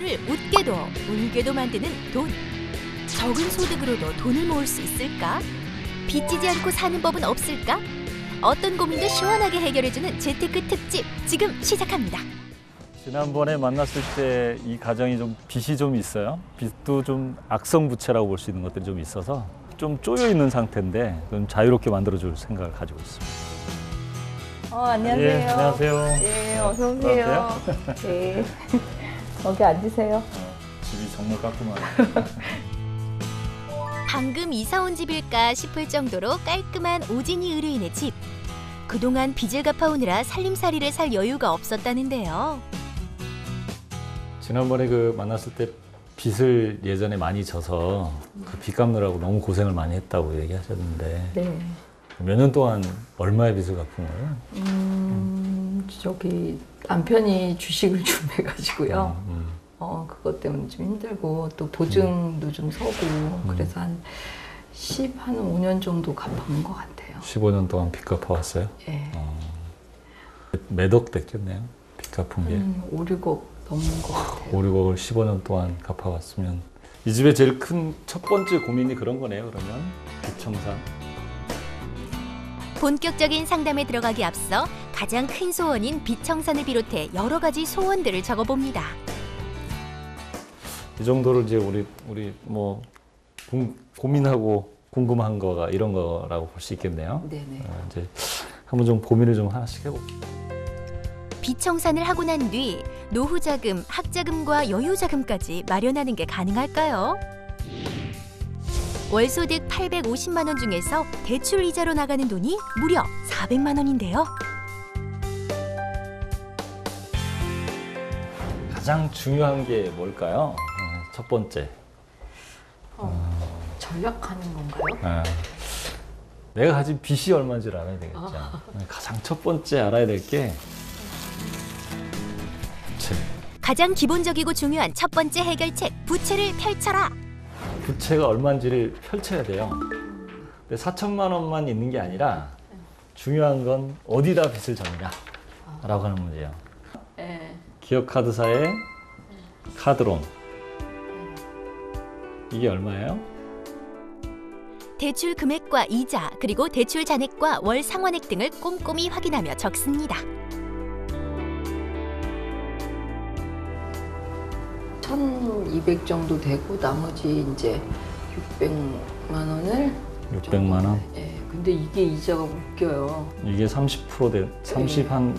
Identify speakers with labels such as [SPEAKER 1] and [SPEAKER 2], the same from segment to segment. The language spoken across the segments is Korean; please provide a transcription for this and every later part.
[SPEAKER 1] 모두를 웃게도 울게도 만드는 돈. 적은 소득으로도 돈을 모을 수 있을까? 빚지지 않고 사는 법은 없을까? 어떤 고민도 시원하게 해결해주는 재테크 특집 지금 시작합니다.
[SPEAKER 2] 지난번에 만났을 때 이 가정이 좀 빚이 좀 있어요. 빚도 좀 악성 부채라고 볼 수 있는 것들이 좀 있어서 좀 쪼여 있는 상태인데 좀 자유롭게 만들어줄 생각을 가지고 있습니다.
[SPEAKER 3] 안녕하세요.
[SPEAKER 2] 예, 안녕하세요.
[SPEAKER 3] 예, 어서 오세요. 예. 여기 앉으세요.
[SPEAKER 2] 집이 정말 깔끔하네요.
[SPEAKER 1] 방금 이사 온 집일까 싶을 정도로 깔끔한 오진이 의뢰인의 집. 그동안 빚을 갚아오느라 살림살이를 살 여유가 없었다는데요.
[SPEAKER 2] 지난번에 만났을 때 빚을 예전에 많이 져서 그 빚 갚느라고 너무 고생을 많이 했다고 얘기하셨는데
[SPEAKER 3] 네.
[SPEAKER 2] 몇 년 동안 얼마의 빚을 갚은 거예요?
[SPEAKER 3] 저기 남편이 주식을 좀 해가지고요. 그것 때문에 좀 힘들고 또 보증도 좀 서고 그래서 한 5년 정도 갚은 것 같아요.
[SPEAKER 2] 15년 동안 빚 갚아왔어요?
[SPEAKER 3] 예.
[SPEAKER 2] 몇 억 됐겠네요, 빚 갚은 게.
[SPEAKER 3] 5, 6억 넘는 것 같아요.
[SPEAKER 2] 5, 6억을 15년 동안 갚아왔으면 이 집의 제일 큰 첫 번째 고민이 그런 거네요, 그러면. 빚 청산.
[SPEAKER 1] 본격적인 상담에 들어가기 앞서 가장 큰 소원인 빚 청산을 비롯해 여러 가지 소원들을 적어봅니다.
[SPEAKER 2] 이 정도를 이제 우리 뭐 고민하고 궁금한 거가 이런 거라고 볼 수 있겠네요.
[SPEAKER 3] 네네.
[SPEAKER 2] 이제 한번 좀 고민을 좀 하나씩 해볼게요.
[SPEAKER 1] 빚 청산을 하고 난 뒤 노후 자금, 학자금과 여유 자금까지 마련하는 게 가능할까요? 월 소득 850만 원 중에서 대출 이자로 나가는 돈이 무려 400만 원인데요.
[SPEAKER 2] 가장 중요한 게 뭘까요? 첫 번째.
[SPEAKER 3] 전략하는 건가요?
[SPEAKER 2] 내가 가진 빚이 얼마인지를 알아야 되겠죠. 가장 첫 번째 알아야 될 게 부채.
[SPEAKER 1] 가장 기본적이고 중요한 첫 번째 해결책, 부채를 펼쳐라.
[SPEAKER 2] 부채가 얼마인지를 펼쳐야 돼요. 근데 4천만 원만 있는 게 아니라 중요한 건 어디다 빚을 졌냐라고 하는 문제예요.
[SPEAKER 3] 네.
[SPEAKER 2] 기업카드사의 카드론. 이게 얼마예요?
[SPEAKER 1] 대출 금액과 이자, 그리고 대출 잔액과 월 상환액 등을 꼼꼼히 확인하며 적습니다.
[SPEAKER 3] 1,200 정도 되고 나머지 이제 600만 원을
[SPEAKER 2] 600만 원?
[SPEAKER 3] 예. 근데 이게 이자가 웃겨요.
[SPEAKER 2] 이게 30한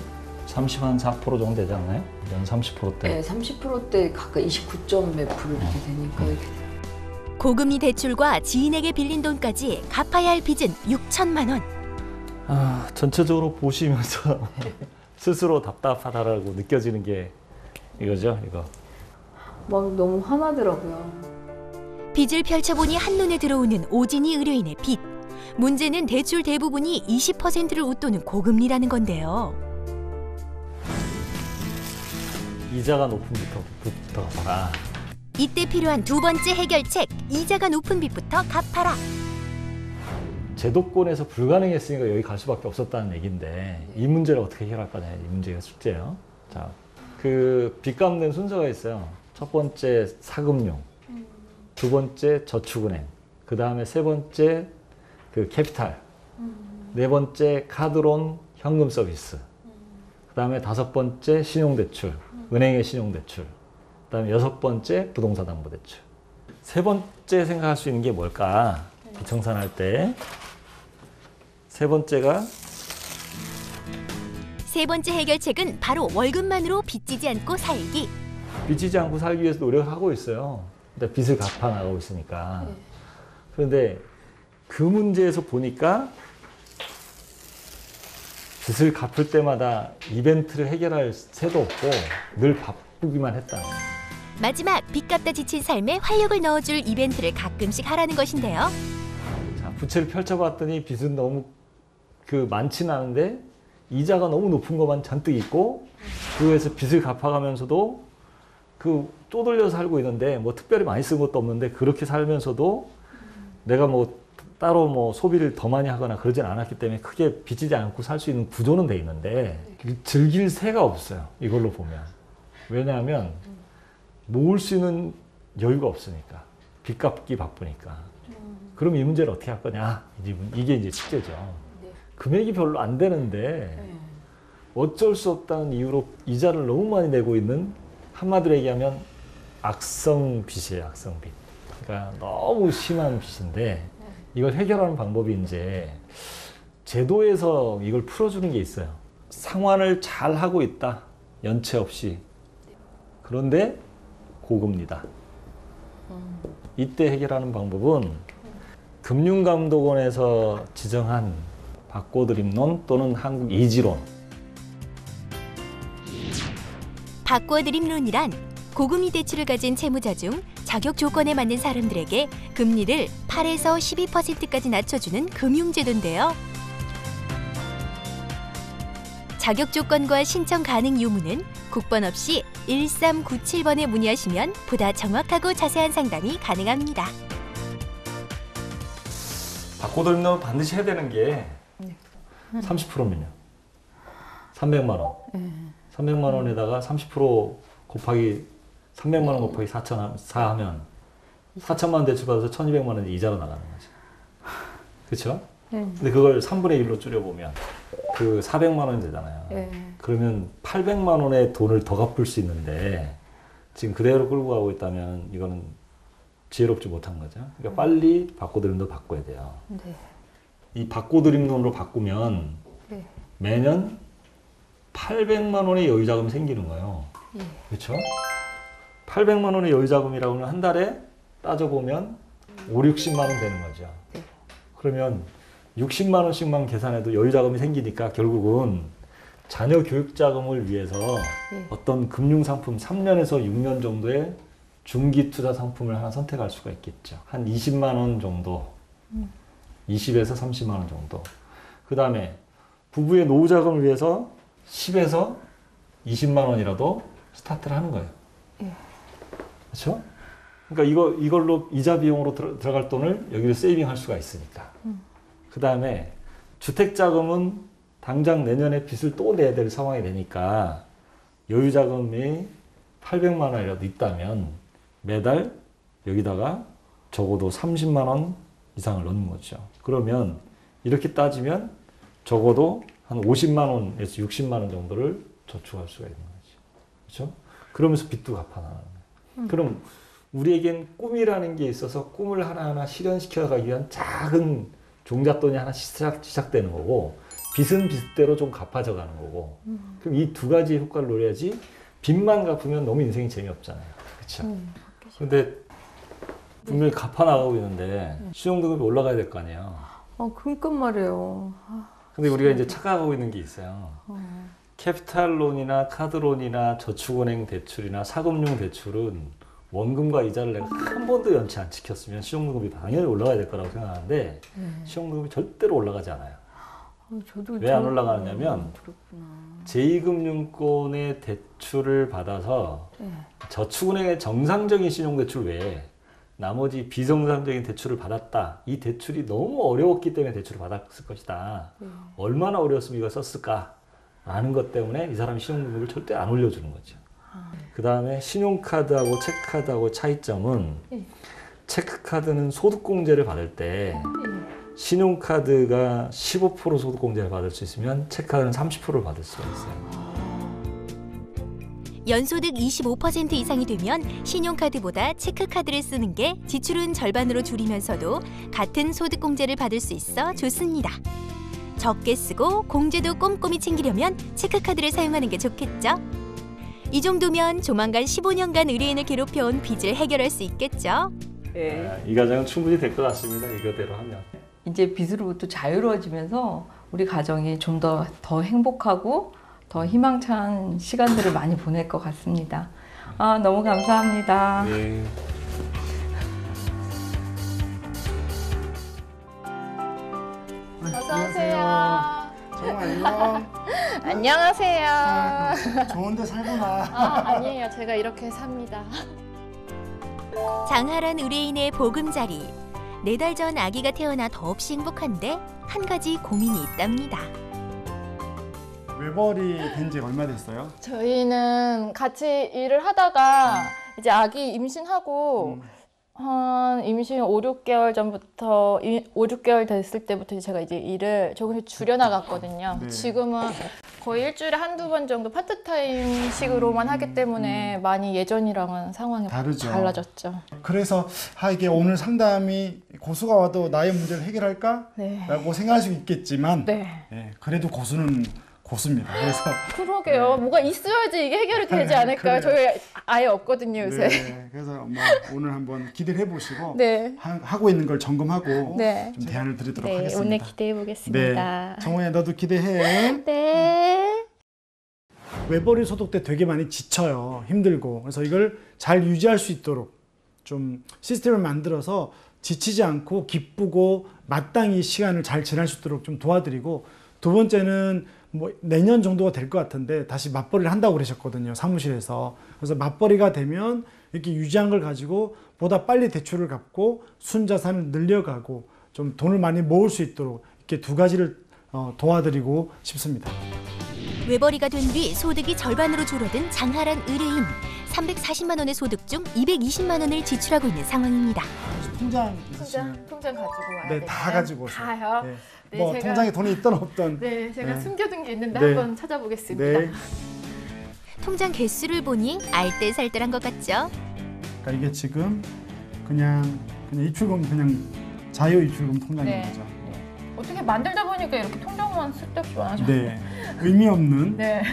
[SPEAKER 2] 4% 정도 되지 않나요? 연 30%대.
[SPEAKER 3] 예, 30%대 가까이 29점 몇 프로 이렇게 되니까 이렇게
[SPEAKER 1] 고금리 대출과 지인에게 빌린 돈까지 갚아야 할 빚은 6천만 원.
[SPEAKER 2] 전체적으로 보시면서 스스로 답답하다라고 느껴지는 게 이거죠, 이거.
[SPEAKER 3] 막 너무 화나더라고요.
[SPEAKER 1] 빚을 펼쳐보니 한눈에 들어오는 오진이 의뢰인의 빚. 문제는 대출 대부분이 20%를 웃도는 고금리라는 건데요.
[SPEAKER 2] 이자가 높은 빚부터 갚아라.
[SPEAKER 1] 이때 필요한 두 번째 해결책, 이자가 높은 빚부터 갚아라.
[SPEAKER 2] 제도권에서 불가능했으니까 여기 갈 수밖에 없었다는 얘기인데 이 문제를 어떻게 해결할 거냐, 이 문제가 숙제예요. 자, 빚 갚는 순서가 있어요. 첫 번째 사금융, 두 번째 저축은행, 그 다음에 세 번째 캐피탈, 네 번째 카드론 현금 서비스, 그 다음에 다섯 번째 신용대출, 은행의 신용대출, 그 다음에 여섯 번째 부동산 담보대출. 세 번째 생각할 수 있는 게 뭘까? 빚 청산할 때 세 번째가
[SPEAKER 1] 세 번째 해결책은 바로 월급만으로 빚지지 않고 살기.
[SPEAKER 2] 빚지지 않고 살기 위해서 노력하고 있어요. 근데 빚을 갚아 나가고 있으니까. 그런데 그 문제에서 보니까 빚을 갚을 때마다 이벤트를 해결할 새도 없고 늘 바쁘기만 했다.
[SPEAKER 1] 마지막 빚 갚다 지친 삶에 활력을 넣어줄 이벤트를 가끔씩 하라는 것인데요.
[SPEAKER 2] 자, 부채를 펼쳐봤더니 빚은 너무 많지는 않은데 이자가 너무 높은 것만 잔뜩 있고 그거에서 빚을 갚아가면서도 쪼들려 살고 있는데 뭐 특별히 많이 쓴 것도 없는데 그렇게 살면서도 내가 따로 소비를 더 많이 하거나 그러진 않았기 때문에 크게 빚지지 않고 살 수 있는 구조는 돼 있는데 즐길 새가 없어요. 이걸로 보면. 왜냐하면 모을 수 있는 여유가 없으니까. 빚 갚기 바쁘니까. 그럼 이 문제를 어떻게 할 거냐? 이게 이제 숙제죠.
[SPEAKER 3] 네.
[SPEAKER 2] 금액이 별로 안 되는데 어쩔 수 없다는 이유로 이자를 너무 많이 내고 있는, 한마디로 얘기하면 악성 빚이에요. 악성 빚. 그러니까 너무 심한 빚인데 이걸 해결하는 방법이 이제 제도에서 이걸 풀어주는 게 있어요. 상환을 잘 하고 있다. 연체 없이. 그런데 고금리다. 이때 해결하는 방법은 금융감독원에서 지정한 바꿔드림론 또는 한국 이지론.
[SPEAKER 1] 바꿔드림론이란 고금리 대출을 가진 채무자 중 자격 조건에 맞는 사람들에게 금리를 8에서 12%까지 낮춰주는 금융제도인데요. 자격 조건과 신청 가능 유무는 국번 없이 1397번에 문의하시면 보다 정확하고 자세한 상담이 가능합니다.
[SPEAKER 2] 바꿔드림론 반드시 해야 되는 게 30%면요. 300만 원. 300만 원에다가 30% 곱하기 300만 원 곱하기 4 하면 4천만 원 대출 받아서 1,200만 원 이자로 나가는 거죠. 그렇죠? 근데 그걸 3분의 1로 줄여보면 그 400만 원이 되잖아요. 그러면 800만 원의 돈을 더 갚을 수 있는데 지금 그대로 끌고 가고 있다면 이거는 지혜롭지 못한 거죠. 그러니까 빨리 바꿔드림도 바꿔야 돼요. 이 바꿔드림론으로 바꾸면 매년 800만 원의 여유자금이 생기는 거예요. 그렇죠? 800만 원의 여유자금이라고 하면 한 달에 따져보면 5, 60만 원 되는 거죠. 그러면 60만 원씩만 계산해도 여유자금이 생기니까 결국은 자녀 교육자금을 위해서 어떤 금융상품 3년에서 6년 정도의 중기투자 상품을 하나 선택할 수가 있겠죠. 한 20만 원 정도, 20에서 30만 원 정도. 그 다음에 부부의 노후자금을 위해서 10에서 20만 원이라도 스타트를 하는 거예요. 그렇죠? 그러니까 이걸로 이자 비용으로 들어갈 돈을 여기로 세이빙할 수가 있으니까. 그 다음에 주택자금은 당장 내년에 빚을 또 내야 될 상황이 되니까 여유자금이 800만 원이라도 있다면 매달 여기다가 적어도 30만 원 이상을 넣는 거죠. 그러면 이렇게 따지면 적어도 한 50만 원에서 60만 원 정도를 저축할 수가 있는 거죠. 그렇죠? 그러면서 빚도 갚아나가는 거예요. 그럼 우리에겐 꿈이라는 게 있어서 꿈을 하나하나 실현시켜 가기 위한 작은 종잣돈이 하나 시작되는 거고, 빚은 빚대로 좀 갚아져 가는 거고. 그럼 이 두 가지 효과를 노려야지 빚만 갚으면 너무 인생이 재미없잖아요. 그렇죠? 근데 분명히 갚아나가고 있는데 신용등급이 올라가야 될 거 아니에요.
[SPEAKER 3] 그러니까 말이에요.
[SPEAKER 2] 근데 우리가 이제 착각하고 있는 게 있어요. 캐피탈론이나 카드론이나 저축은행 대출이나 사금융 대출은 원금과 이자를 내가 한 번도 연체 안 지켰으면 신용등급이 당연히 올라가야 될 거라고 생각하는데 신용등급이 절대로 올라가지 않아요. 왜 안 올라가느냐면 제2금융권의 대출을 받아서 저축은행의 정상적인 신용대출 외에 나머지 비정상적인 대출을 받았다. 이 대출이 너무 어려웠기 때문에 대출을 받았을 것이다. 얼마나 어려웠으면 이걸 썼을까? 라는 것 때문에 이 사람이 신용등급을 절대 안 올려주는 거죠. 그 다음에 신용카드하고 체크카드하고 차이점은 체크카드는 소득공제를 받을 때 신용카드가 15% 소득공제를 받을 수 있으면 체크카드는 30%를 받을 수가 있어요.
[SPEAKER 1] 연소득 25% 이상이 되면 신용카드보다 체크카드를 쓰는 게 지출은 절반으로 줄이면서도 같은 소득공제를 받을 수 있어 좋습니다. 적게 쓰고 공제도 꼼꼼히 챙기려면 체크카드를 사용하는 게 좋겠죠? 이 정도면 조만간 15년간 의뢰인을 괴롭혀온 빚을 해결할 수 있겠죠?
[SPEAKER 2] 이 과정은 충분히 될 것 같습니다. 이거대로 하면.
[SPEAKER 3] 이제 빚으로부터 자유로워지면서 우리 가정이 좀 더 행복하고 더 희망찬 시간들을 많이 보낼 것 같습니다. 너무 감사합니다.
[SPEAKER 2] 네.
[SPEAKER 4] 어서 오세요.
[SPEAKER 5] 정말
[SPEAKER 4] 안녕하세요.
[SPEAKER 5] 좋은데 살구나.
[SPEAKER 4] 아니에요. 제가 이렇게 삽니다.
[SPEAKER 1] 장하란 의뢰인의 보금자리. 4달 전 아기가 태어나 더없이 행복한데 한 가지 고민이 있답니다.
[SPEAKER 5] 외벌이 된 지 얼마 됐어요?
[SPEAKER 4] 저희는 같이 일을 하다가 이제 아기 임신하고 한 임신 5, 6개월 전부터 5, 6개월 됐을 때부터 제가 이제 일을 조금씩 줄여나갔거든요.
[SPEAKER 5] 네.
[SPEAKER 4] 지금은 거의 일주일에 한두 번 정도 파트타임식으로만 하기 때문에 많이 예전이랑은 상황이
[SPEAKER 5] 다르죠.
[SPEAKER 4] 달라졌죠.
[SPEAKER 5] 그래서 이게 오늘 상담이 고수가 와도 나의 문제를 해결할까?
[SPEAKER 4] 네.
[SPEAKER 5] 라고 생각할 수 있겠지만
[SPEAKER 4] 네.
[SPEAKER 5] 예, 그래도 고수는 고수입니다. 그래서
[SPEAKER 4] 그러게요. 뭐가 있어야지 이게 해결이 되지 않을까요? 저희 아예 없거든요, 요새.
[SPEAKER 5] 네, 그래서 뭐 오늘 한번 기대를 해보시고
[SPEAKER 4] 네.
[SPEAKER 5] 하고 있는 걸 점검하고
[SPEAKER 4] 네.
[SPEAKER 5] 좀 대안을 드리도록
[SPEAKER 4] 네,
[SPEAKER 5] 하겠습니다.
[SPEAKER 4] 오늘 기대해 보겠습니다.
[SPEAKER 5] 네, 정원야 너도 기대해.
[SPEAKER 4] 네.
[SPEAKER 5] 외벌이 소독 때 되게 많이 지쳐요. 힘들고. 그래서 이걸 잘 유지할 수 있도록 좀 시스템을 만들어서 지치지 않고 기쁘고 마땅히 시간을 잘 지날 수 있도록 좀 도와드리고, 두 번째는 뭐 내년 정도가 될 것 같은데 다시 맞벌이를 한다고 그러셨거든요, 사무실에서. 그래서 맞벌이가 되면 이렇게 유지한 걸 가지고 보다 빨리 대출을 갚고 순자산을 늘려가고 좀 돈을 많이 모을 수 있도록 이렇게 두 가지를 도와드리고 싶습니다.
[SPEAKER 1] 외벌이가 된 뒤 소득이 절반으로 줄어든 장하란 의뢰인. 340만 원의 소득 중 220만 원을 지출하고 있는 상황입니다.
[SPEAKER 5] 통장 있으시면
[SPEAKER 4] 통장 가지고 와야
[SPEAKER 5] 네,
[SPEAKER 4] 돼요.
[SPEAKER 5] 다 가지고 오세요.
[SPEAKER 4] 다요?
[SPEAKER 5] 네.
[SPEAKER 4] 네,
[SPEAKER 5] 뭐
[SPEAKER 4] 제가-
[SPEAKER 5] 통장에 돈이 있든 없든.
[SPEAKER 4] 네, 제가
[SPEAKER 5] 네.
[SPEAKER 4] 숨겨둔 게 있는데
[SPEAKER 5] 네.
[SPEAKER 4] 한번 찾아보겠습니다.
[SPEAKER 5] 네.
[SPEAKER 1] 통장 개수를 보니 알뜰살뜰한 것 같죠?
[SPEAKER 5] 그러니까 이게 지금 그냥 입출금, 그냥 자유 입출금 통장인
[SPEAKER 4] 네.
[SPEAKER 5] 거죠.
[SPEAKER 4] 어떻게 만들다 보니까 이렇게 통장만 쓸데없이 많아졌어요.
[SPEAKER 5] 네. 의미 없는
[SPEAKER 4] 네.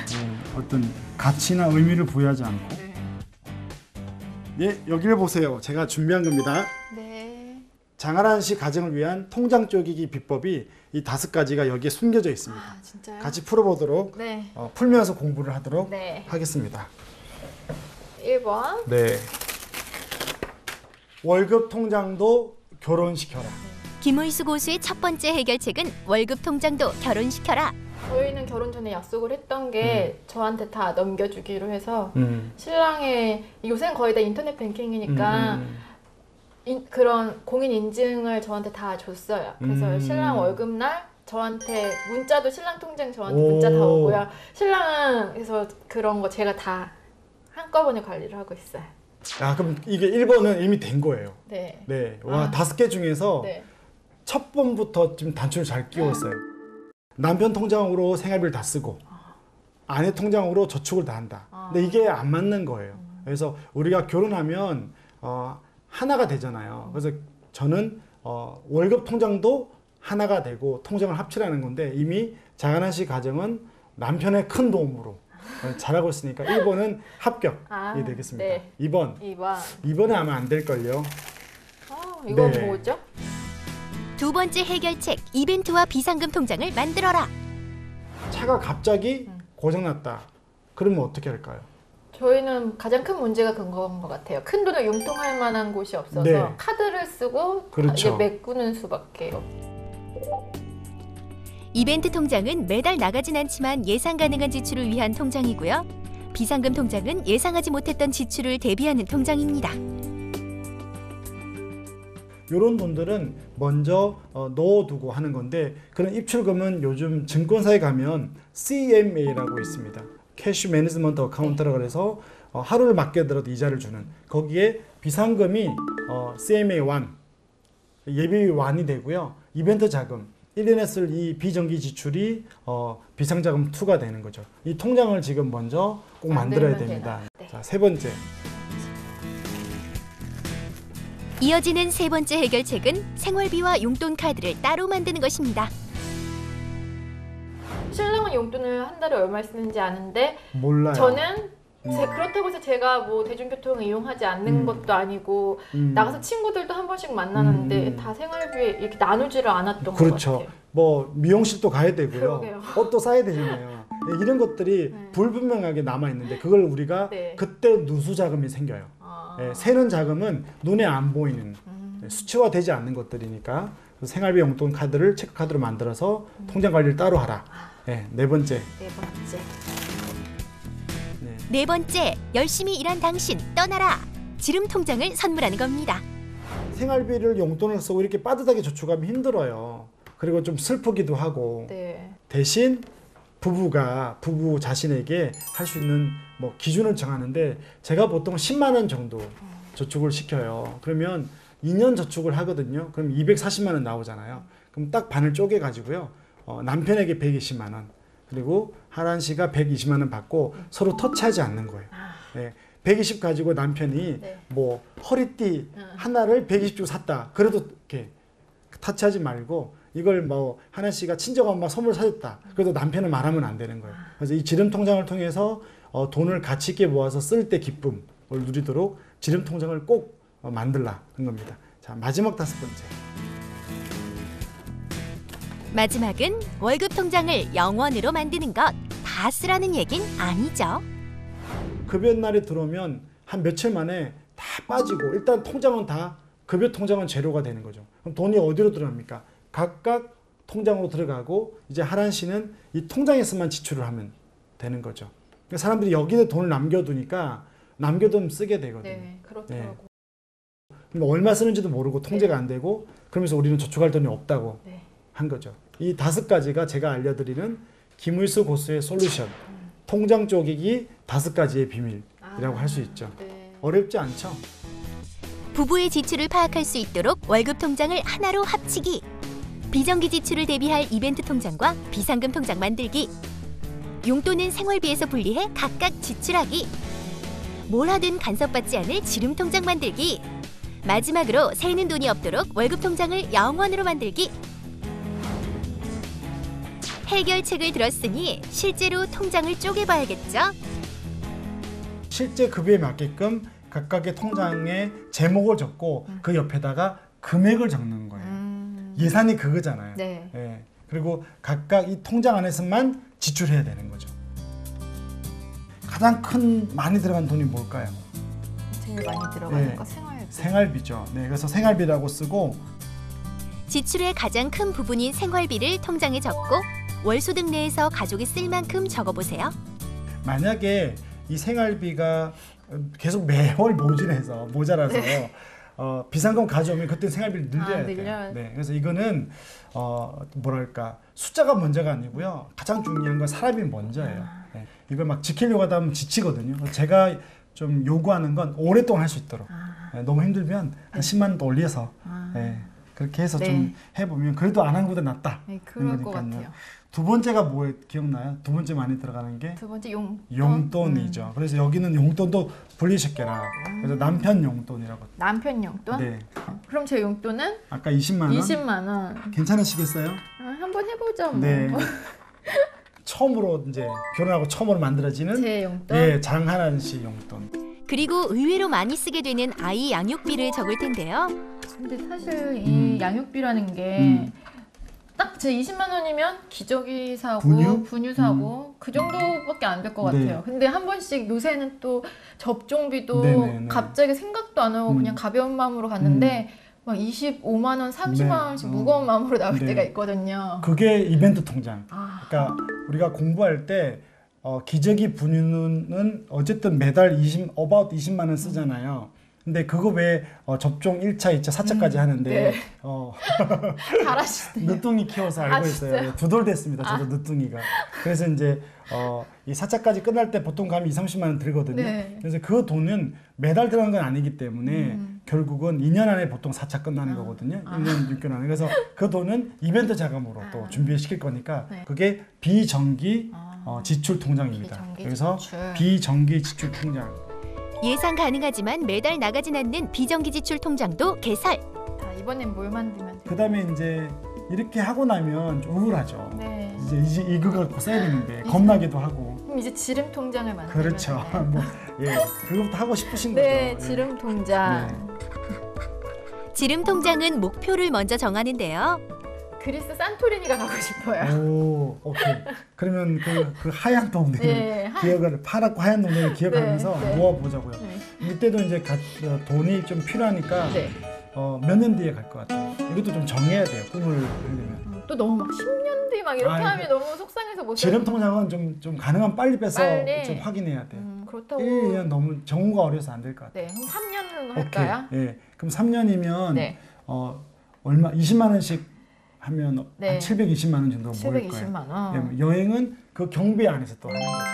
[SPEAKER 5] 어떤 가치나 의미를 부여하지 않고. 예, 여기를 보세요. 제가 준비한 겁니다.
[SPEAKER 4] 네.
[SPEAKER 5] 장하란 씨 가정을 위한 통장 쪼개기 비법이 이 5가지가 여기에 숨겨져 있습니다.
[SPEAKER 4] 아, 진짜요?
[SPEAKER 5] 같이 풀어보도록
[SPEAKER 4] 네.
[SPEAKER 5] 풀면서 공부를 하도록
[SPEAKER 4] 네.
[SPEAKER 5] 하겠습니다.
[SPEAKER 4] 1번.
[SPEAKER 5] 네. 월급 통장도 결혼시켜라.
[SPEAKER 1] 김의수 고수의 첫 번째 해결책은 월급 통장도 결혼시켜라.
[SPEAKER 4] 저희는 결혼 전에 약속을 했던 게 저한테 다 넘겨주기로 해서
[SPEAKER 5] 음.
[SPEAKER 4] 신랑의 요새는 거의 다 인터넷 뱅킹이니까 그런 공인 인증을 저한테 다 줬어요. 그래서 신랑 월급날 저한테 문자도 신랑 통장 저한테
[SPEAKER 5] 오.
[SPEAKER 4] 문자 다 오고요. 신랑은 그래서 그런 거 제가 다 한꺼번에 관리를 하고 있어요.
[SPEAKER 5] 야, 그럼 이게 1번은 이미 된 거예요.
[SPEAKER 4] 네.
[SPEAKER 5] 네. 와,
[SPEAKER 4] 아.
[SPEAKER 5] 5개 중에서
[SPEAKER 4] 네.
[SPEAKER 5] 첫 번부터 지금 단추를 잘 끼웠어요. 남편 통장으로 생활비를 다 쓰고 아내 통장으로 저축을 다 한다. 근데 이게 안 맞는 거예요. 그래서 우리가 결혼하면 하나가 되잖아요. 그래서 저는 월급 통장도 하나가 되고 통장을 합치라는 건데, 이미 장하란 씨 가정은 남편의 큰 도움으로 잘하고 있으니까 1번은 합격이 되겠습니다.
[SPEAKER 4] 네.
[SPEAKER 5] 2번. 2번은 아마 안 될걸요.
[SPEAKER 4] 이건
[SPEAKER 5] 네.
[SPEAKER 4] 뭐죠?
[SPEAKER 1] 두 번째 해결책, 이벤트와 비상금 통장을 만들어라.
[SPEAKER 5] 차가 갑자기 고장났다. 그러면 어떻게 할까요?
[SPEAKER 4] 저희는 가장 큰 문제가 그건 것 같아요. 큰 돈을 융통할 만한 곳이 없어서
[SPEAKER 5] 네.
[SPEAKER 4] 카드를 쓰고
[SPEAKER 5] 그렇죠.
[SPEAKER 4] 이제 메꾸는 수밖에 없어요.
[SPEAKER 1] 이벤트 통장은 매달 나가진 않지만 예상 가능한 지출을 위한 통장이고요. 비상금 통장은 예상하지 못했던 지출을 대비하는 통장입니다.
[SPEAKER 5] 이런 돈들은 먼저 넣어두고 하는 건데, 그런 입출금은 요즘 증권사에 가면 CMA라고 있습니다. 캐시 매니지먼트 어카운트라고 그래서 하루를 맡겨들어도 이자를 주는, 거기에 비상금이 CMA1, 예비완이 되고요. 이벤트 자금, 1년에 쓸 이 비정기 지출이 비상자금 2가 되는 거죠. 이 통장을 지금 먼저 꼭 만들어야
[SPEAKER 4] 만들면
[SPEAKER 5] 됩니다.
[SPEAKER 4] 되나? 네.
[SPEAKER 5] 자, 세 번째.
[SPEAKER 1] 이어지는 세 번째 해결책은 생활비와 용돈 카드를 따로 만드는 것입니다.
[SPEAKER 4] 신랑은 용돈을 한 달에 얼마 쓰는지 아는데
[SPEAKER 5] 몰라요.
[SPEAKER 4] 저는 그렇다고 해서 제가 뭐 대중교통을 이용하지 않는 것도 아니고 나가서 친구들도 한 번씩 만나는데 다 생활비에 이렇게 나누지를 않았던 것
[SPEAKER 5] 그렇죠.
[SPEAKER 4] 같아요.
[SPEAKER 5] 뭐 미용실도 가야 되고요.
[SPEAKER 4] 그러게요.
[SPEAKER 5] 옷도 싸야 되잖아요. 이런 것들이 불분명하게 남아 있는데, 그걸 우리가
[SPEAKER 4] 네.
[SPEAKER 5] 그때 누수 자금이 생겨요. 예, 새는 자금은 눈에 안 보이는 수치화되지 않는 것들이니까, 그래서 생활비 용돈 카드를 체크카드로 만들어서 통장 관리를 따로 하라. 예, 네 번째.
[SPEAKER 4] 네 번째.
[SPEAKER 1] 네 번째, 열심히 일한 당신 떠나라. 지름 통장을 선물하는 겁니다.
[SPEAKER 5] 생활비를 용돈을 쓰고 이렇게 빠듯하게 저축하면 힘들어요. 그리고 좀 슬프기도 하고.
[SPEAKER 4] 네.
[SPEAKER 5] 대신 부부 자신에게 할 수 있는 뭐 기준을 정하는데 제가 보통 10만 원 정도 저축을 시켜요. 그러면 2년 저축을 하거든요. 그럼 240만 원 나오잖아요. 그럼 딱 반을 쪼개 가지고요. 남편에게 120만 원 그리고 하란 씨가 120만 원 받고 서로 터치하지 않는 거예요. 네. 120 가지고 남편이
[SPEAKER 4] 네.
[SPEAKER 5] 뭐 허리띠 하나를 120 주고 샀다. 그래도 이렇게 터치하지 말고 이걸 뭐 하나 씨가 친정엄마 선물 사줬다. 그래도 남편은 말하면 안 되는 거예요. 그래서 이 지름 통장을 통해서 돈을 가치 있게 모아서 쓸 때 기쁨을 누리도록 지름 통장을 꼭 만들라는 겁니다. 자, 마지막 5번째.
[SPEAKER 1] 마지막은 월급 통장을 영원으로 만드는 것. 다 쓰라는 얘긴 아니죠.
[SPEAKER 5] 급여 날이 들어오면 한 며칠 만에 다 빠지고 일단 통장은 다 급여 통장은 제로가 되는 거죠. 그럼 돈이 어디로 들어갑니까? 각각 통장으로 들어가고 이제 하란 씨는 이 통장에서만 지출을 하면 되는 거죠. 그러니까 사람들이 여기에 돈을 남겨두니까 남겨두면 쓰게 되거든요.
[SPEAKER 4] 네, 그렇더라고.
[SPEAKER 5] 그러니까 얼마 쓰는지도 모르고 통제가 안 되고 그러면서 우리는 저축할 돈이 없다고
[SPEAKER 4] 네.
[SPEAKER 5] 한 거죠. 이 5가지가 제가 알려드리는 김의수 고수의 솔루션. 통장 쪼개기 5가지의 비밀이라고 할 수 있죠.
[SPEAKER 4] 네.
[SPEAKER 5] 어렵지 않죠?
[SPEAKER 1] 부부의 지출을 파악할 수 있도록 월급 통장을 하나로 합치기. 비정기 지출을 대비할 이벤트 통장과 비상금 통장 만들기. 용돈은 생활비에서 분리해 각각 지출하기. 뭘 하든 간섭받지 않을 지름 통장 만들기. 마지막으로 새는 돈이 없도록 월급 통장을 영원으로 만들기. 해결책을 들었으니 실제로 통장을 쪼개봐야겠죠?
[SPEAKER 5] 실제 급여에 맞게끔 각각의 통장에 제목을 적고 그 옆에다가 금액을 적는 거예요. 예산이 그거잖아요.
[SPEAKER 4] 네.
[SPEAKER 5] 예. 그리고 각각 이 통장 안에서만 지출해야 되는 거죠. 가장 큰 많이 들어간 돈이 뭘까요?
[SPEAKER 4] 제일 많이 들어가는
[SPEAKER 5] 네.
[SPEAKER 4] 거 생활비.
[SPEAKER 5] 생활비죠. 네, 그래서 생활비라고 쓰고
[SPEAKER 1] 지출의 가장 큰 부분인 생활비를 통장에 적고 월 소득 내에서 가족이 쓸 만큼 적어보세요.
[SPEAKER 5] 만약에 이 생활비가 계속 매월 모자라서
[SPEAKER 4] 네.
[SPEAKER 5] 비상금 가져오면 그때 생활비를 늘려야 돼요.
[SPEAKER 4] 늘려야
[SPEAKER 5] 네, 그래서 이거는 뭐랄까 숫자가 문제가 아니고요. 가장 중요한 건 사람이 먼저예요. 네, 이걸 막 지키려고 하다 보면 지치거든요. 제가 좀 요구하는 건 오랫동안 할 수 있도록. 네, 너무 힘들면 한 10만 원 더 올려서 네, 그렇게 해서
[SPEAKER 4] 네.
[SPEAKER 5] 좀 해보면 그래도 안 한 것보다 낫다.
[SPEAKER 4] 네, 그럴 것
[SPEAKER 5] 그러니까요.
[SPEAKER 4] 같아요.
[SPEAKER 5] 2번째가 뭐 기억나요? 2번째 많이 들어가는 게
[SPEAKER 4] 2번째 용돈.
[SPEAKER 5] 용돈이죠. 그래서 여기는 용돈도 분리시켜라. 그래서 남편 용돈이라고.
[SPEAKER 4] 남편 용돈?
[SPEAKER 5] 네.
[SPEAKER 4] 그럼 제 용돈은
[SPEAKER 5] 아까 20만 원.
[SPEAKER 4] 20만 원.
[SPEAKER 5] 괜찮으시겠어요?
[SPEAKER 4] 한번 해보죠. 뭐.
[SPEAKER 5] 네. 처음으로 이제 결혼하고 처음으로 만들어지는
[SPEAKER 4] 제 용돈.
[SPEAKER 5] 예, 장하란 씨 용돈.
[SPEAKER 1] 그리고 의외로 많이 쓰게 되는 아이 양육비를 적을 텐데요.
[SPEAKER 4] 근데 사실 이 양육비라는 게 딱 제 20만 원이면 기저귀 사고 분유 사고 그 정도밖에 안 될 것 같아요.
[SPEAKER 5] 네.
[SPEAKER 4] 근데 한 번씩 요새는 또 접종비도
[SPEAKER 5] 네네네.
[SPEAKER 4] 갑자기 생각도 안 하고 그냥 가벼운 마음으로 갔는데 막 25만 원, 30만
[SPEAKER 5] 네.
[SPEAKER 4] 원씩 무거운 마음으로 나올
[SPEAKER 5] 네.
[SPEAKER 4] 때가 있거든요.
[SPEAKER 5] 그게 이벤트 통장.
[SPEAKER 4] 아,
[SPEAKER 5] 그러니까 우리가 공부할 때 기저귀 분유는 어쨌든 매달 about 20만 원 쓰잖아요. 근데 그거 왜 접종 1차, 2차, 4차까지 하는데
[SPEAKER 4] 네. 잘하시네요.
[SPEAKER 5] 늦둥이 키워서 알고 있어요. 2돌 됐습니다. 저도 늦둥이가. 그래서 이제 이 4차까지 끝날 때 보통 가면 20, 30만 원 들거든요.
[SPEAKER 4] 네.
[SPEAKER 5] 그래서 그 돈은 매달 들어간 건 아니기 때문에 결국은 2년 안에 보통 4차 끝나는 거거든요. 1년 6개월 안에. 그래서 그 돈은 이벤트 자금으로 또 준비시킬 거니까
[SPEAKER 4] 네.
[SPEAKER 5] 그게 비정기 지출 통장입니다.
[SPEAKER 4] 비정기
[SPEAKER 5] 그래서
[SPEAKER 4] 지출.
[SPEAKER 5] 비정기 지출 통장.
[SPEAKER 1] 예상 가능하지만 매달 나가진 않는 비정기 지출 통장도 개설.
[SPEAKER 4] 자, 이번엔 뭘 만들면 돼요?
[SPEAKER 5] 그 다음에 이제 이렇게 하고 나면 좀 우울하죠.
[SPEAKER 4] 네.
[SPEAKER 5] 이제 이거 갖고 써야 되는데 겁나기도 하고.
[SPEAKER 4] 그럼 이제 지름 통장을 만들면
[SPEAKER 5] 그렇죠.
[SPEAKER 4] 되나요?
[SPEAKER 5] 뭐, 예, 그것부터 하고 싶으신
[SPEAKER 4] 네,
[SPEAKER 5] 거죠.
[SPEAKER 4] 지름 통장.
[SPEAKER 5] 네.
[SPEAKER 1] 지름 통장은 목표를 먼저 정하는데요.
[SPEAKER 4] 그리스 산토리니가 가고 싶어요.
[SPEAKER 5] 오, 오케이. 그러면 그 하얀 동네
[SPEAKER 4] 네,
[SPEAKER 5] 기억을 파랗고 하얀 동네를 기억하면서
[SPEAKER 4] 네.
[SPEAKER 5] 모아보자고요.
[SPEAKER 4] 네.
[SPEAKER 5] 이때도 이제 돈이 좀 필요하니까
[SPEAKER 4] 네.
[SPEAKER 5] 몇 년 뒤에 갈 것 같아요. 이것도 좀 정해야 돼요. 꿈을 하려면.
[SPEAKER 4] 또 너무 막 10년 뒤 막 이렇게
[SPEAKER 5] 아이고.
[SPEAKER 4] 하면 너무 속상해서 못
[SPEAKER 5] 지름 통장은 좀 가능한 빨리 빼서
[SPEAKER 4] 빨리.
[SPEAKER 5] 좀 확인해야 돼요.
[SPEAKER 4] 그렇다고
[SPEAKER 5] 1년 너무 정우가 어려서 안 될 것 같아요.
[SPEAKER 4] 네, 그럼 3년은 할까요?
[SPEAKER 5] 오케이. 예. 그럼 3년이면
[SPEAKER 4] 네.
[SPEAKER 5] 얼마 20만 원씩 하면
[SPEAKER 4] 네.
[SPEAKER 5] 한 720만 원 정도 모일 거예요.
[SPEAKER 4] 720만 원.
[SPEAKER 5] 예, 뭐 여행은 그 경비 안에서 또 하는 거죠.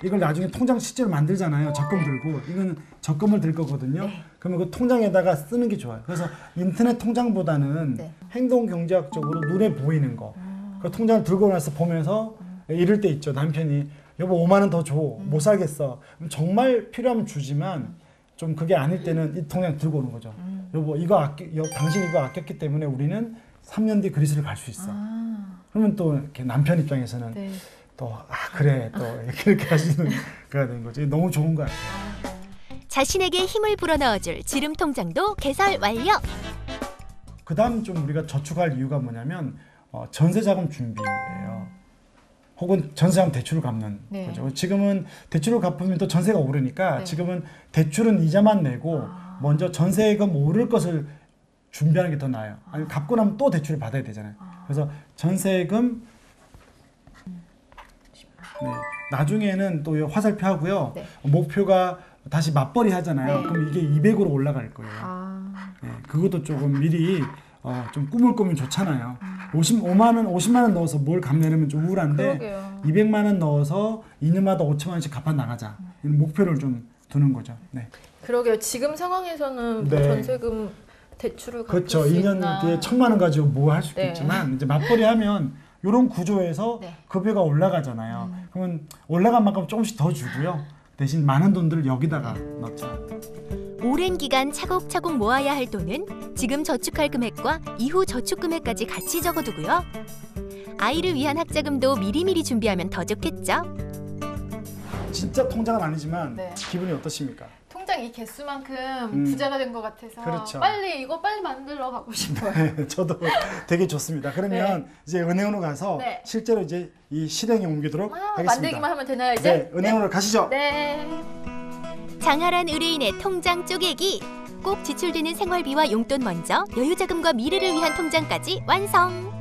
[SPEAKER 5] 이걸 나중에 통장 실제로 만들잖아요. 적금 들고. 이거는 적금을 들 거거든요.
[SPEAKER 4] 네.
[SPEAKER 5] 그러면 그 통장에다가 쓰는 게 좋아요. 그래서 인터넷 통장보다는
[SPEAKER 4] 네.
[SPEAKER 5] 행동 경제학적으로 눈에 보이는 거. 그 통장을 들고 나서 보면서 이럴 때 있죠. 남편이 여보 5만 원 더 줘. 못 살겠어. 그럼 정말 필요하면 주지만 좀 그게 아닐 때는 이 통장 들고 오는 거죠. 여보 이거 당신 이거 아꼈기 때문에 우리는 3년 뒤 그리스를 갈 수 있어. 그러면 또 이렇게 남편 입장에서는
[SPEAKER 4] 네.
[SPEAKER 5] 또 그래 또 이렇게 하시는 거가 된 거죠. 너무 좋은 거 같아요.
[SPEAKER 1] 자신에게 힘을 불어넣어줄 지름 통장도 개설 완료.
[SPEAKER 5] 그다음 좀 우리가 저축할 이유가 뭐냐면 전세자금 준비예요. 혹은 전세자금 대출을 갚는
[SPEAKER 4] 네.
[SPEAKER 5] 거죠. 지금은 대출을 갚으면 또 전세가 오르니까
[SPEAKER 4] 네.
[SPEAKER 5] 지금은 대출은 이자만 내고 먼저 전세금 오를 것을 준비하는 게 더 나아요. 아니 갚고 나면 또 대출을 받아야 되잖아요. 그래서 전세금 네. 나중에는 또 화살표 하고요.
[SPEAKER 4] 네.
[SPEAKER 5] 목표가 다시 맞벌이 하잖아요.
[SPEAKER 4] 네.
[SPEAKER 5] 그럼 이게 200으로 올라갈 거예요. 네. 그것도 조금 미리 좀 꿈을 꾸면 좋잖아요. 50만 원 넣어서 뭘 갚내려면 좀 우울한데
[SPEAKER 4] 그러게요.
[SPEAKER 5] 200만 원 넣어서 2년마다 5천만 원씩 갚아 나가자. 이런 목표를 좀 두는 거죠. 네.
[SPEAKER 4] 그러게요. 지금 상황에서는 뭐
[SPEAKER 5] 네.
[SPEAKER 4] 전세금 대출을 갚을
[SPEAKER 5] 그렇죠.
[SPEAKER 4] 수
[SPEAKER 5] 2년
[SPEAKER 4] 있나.
[SPEAKER 5] 뒤에 1,000만 원 가지고 뭐 할 수도
[SPEAKER 4] 네.
[SPEAKER 5] 있지만 이제 맞벌이 하면 이런 구조에서
[SPEAKER 4] 네.
[SPEAKER 5] 급여가 올라가잖아요. 그러면 올라간 만큼 조금씩 더 주고요. 대신 많은 돈들을 여기다가 넣자.
[SPEAKER 1] 오랜 기간 차곡차곡 모아야 할 돈은 지금 저축할 금액과 이후 저축 금액까지 같이 적어두고요. 아이를 위한 학자금도 미리미리 준비하면 더 좋겠죠.
[SPEAKER 5] 진짜 통장은 아니지만
[SPEAKER 4] 네.
[SPEAKER 5] 기분이 어떠십니까?
[SPEAKER 4] 통장 이 개수만큼 부자가 된 것 같아서
[SPEAKER 5] 그렇죠.
[SPEAKER 4] 이거 빨리 만들러 가고 싶어요.
[SPEAKER 5] 저도 되게 좋습니다. 그러면 이제 은행으로 가서
[SPEAKER 4] 네.
[SPEAKER 5] 실제로 이제 이 실행에 옮기도록 하겠습니다.
[SPEAKER 4] 만들기만 하면 되나요 이제?
[SPEAKER 5] 네, 은행으로 가시죠.
[SPEAKER 4] 네.
[SPEAKER 1] 장하란 의뢰인의 통장 쪼개기. 꼭 지출되는 생활비와 용돈 먼저 여유자금과 미래를 위한 통장까지 완성.